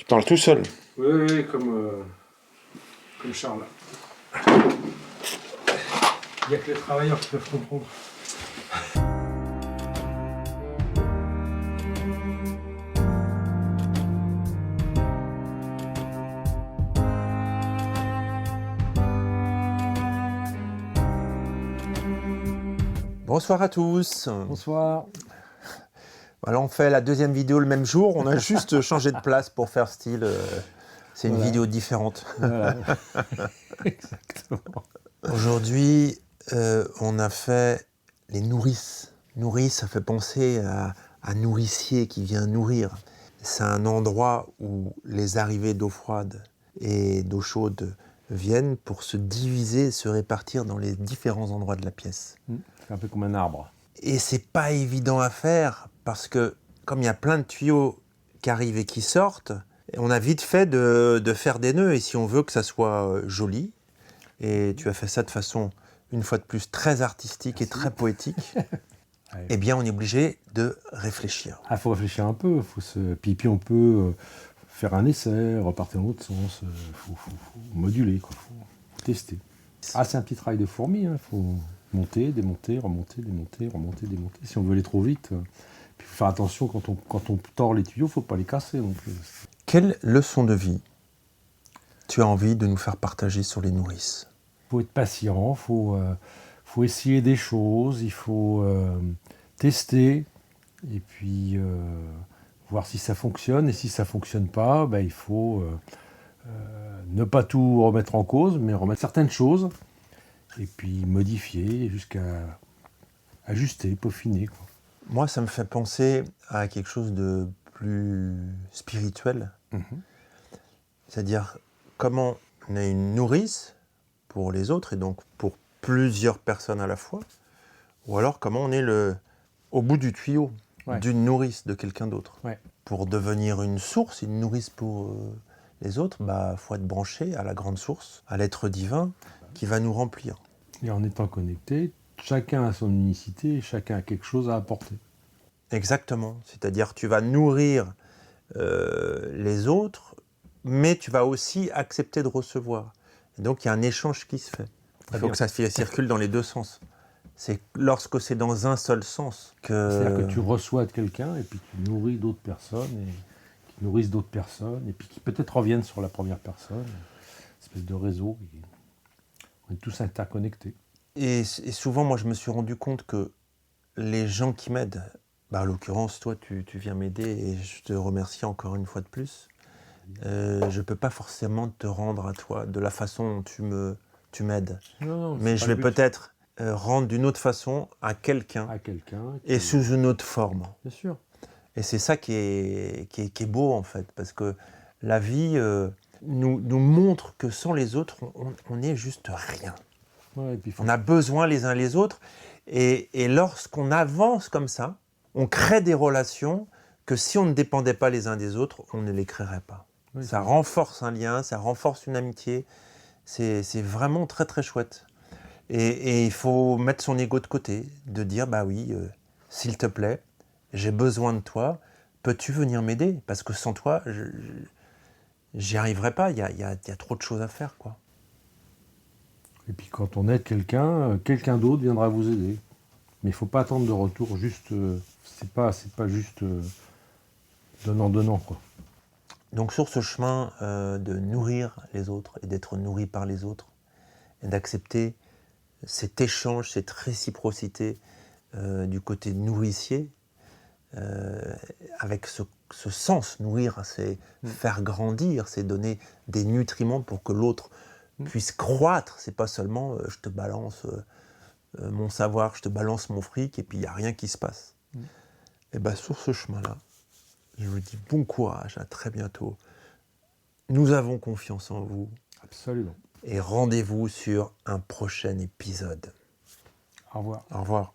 parles tout seul. Oui, oui, comme Charles. Il n'y a que les travailleurs qui peuvent comprendre. Bonsoir à tous. Bonsoir. Alors on fait la deuxième vidéo le même jour, on a juste changé de place pour faire style. C'est une vidéo différente. Voilà. Exactement. Aujourd'hui, on a fait les nourrices. Nourrice, ça fait penser à nourricier qui vient nourrir. C'est un endroit où les arrivées d'eau froide et d'eau chaude viennent pour se diviser, se répartir dans les différents endroits de la pièce. C'est un peu comme un arbre. Et c'est pas évident à faire parce que comme il y a plein de tuyaux qui arrivent et qui sortent, on a vite fait de faire des nœuds. Et si on veut que ça soit joli, et tu as fait ça de façon, une fois de plus, très artistique et très poétique, Ouais. eh bien on est obligé de réfléchir. Il faut réfléchir un peu. Puis on peut faire un essai, repartir dans l'autre sens. Faut moduler, quoi. Faut tester. Ah, c'est un petit travail de fourmi. Il faut monter, démonter, remonter, démonter, remonter, démonter. Si on veut aller trop vite, puis faut faire attention quand on tord les tuyaux, il ne faut pas les casser non plus. Quelle leçon de vie tu as envie de nous faire partager sur les nourrices? Il faut être patient, il faut essayer des choses, il faut tester, et puis voir si ça fonctionne. Et si ça ne fonctionne pas, il faut ne pas tout remettre en cause, mais remettre certaines choses, et puis modifier jusqu'à ajuster, peaufiner, quoi. Moi, ça me fait penser à quelque chose de plus spirituel. C'est-à-dire comment on a une nourrice pour les autres et donc pour plusieurs personnes à la fois, ou alors comment on est au bout du tuyau d'une nourrice de quelqu'un d'autre. Ouais. Pour devenir une source, une nourrice pour les autres, faut être branché à la grande source, à l'être divin qui va nous remplir. Et en étant connecté, chacun a son unicité, chacun a quelque chose à apporter. Exactement, c'est-à-dire tu vas nourrir les autres, mais tu vas aussi accepter de recevoir. Et donc il y a un échange qui se fait. Il faut que ça circule dans les deux sens. C'est lorsque c'est dans un seul sens que... C'est-à-dire que tu reçois de quelqu'un et puis tu nourris d'autres personnes et qui nourrissent d'autres personnes et puis qui peut-être reviennent sur la première personne. Une espèce de réseau. On est tous interconnectés. Et souvent, moi, je me suis rendu compte que les gens qui m'aident, en l'occurrence, toi, tu viens m'aider et je te remercie encore une fois de plus. Je ne peux pas forcément te rendre à toi de la façon dont tu m'aides. Mais je vais peut-être rendre d'une autre façon à quelqu'un et sous une autre forme. Bien sûr. Et c'est ça qui est beau, en fait, parce que la vie nous montre que sans les autres, on n'est juste rien. Ouais, et puis on a besoin les uns les autres. Et lorsqu'on avance comme ça, on crée des relations que si on ne dépendait pas les uns des autres, on ne les créerait pas. Oui, ça renforce un lien, ça renforce une amitié. C'est vraiment très très chouette. Et il faut mettre son ego de côté, de dire oui, s'il te plaît, j'ai besoin de toi, peux-tu venir m'aider? Parce que sans toi, j'y arriverai pas, il y a trop de choses à faire, quoi. Et puis quand on aide quelqu'un d'autre viendra vous aider. Mais il ne faut pas attendre de retour, juste, c'est pas juste donnant, quoi. Donc sur ce chemin de nourrir les autres et d'être nourri par les autres, et d'accepter cet échange, cette réciprocité du côté nourricier, avec ce sens, nourrir, c'est faire grandir, c'est donner des nutriments pour que l'autre puisse croître. C'est pas seulement je te balance mon savoir, je te balance mon fric et puis il n'y a rien qui se passe. Et sur ce chemin-là, je vous dis bon courage, à très bientôt. Nous avons confiance en vous. Absolument. Et rendez-vous sur un prochain épisode. Au revoir. Au revoir.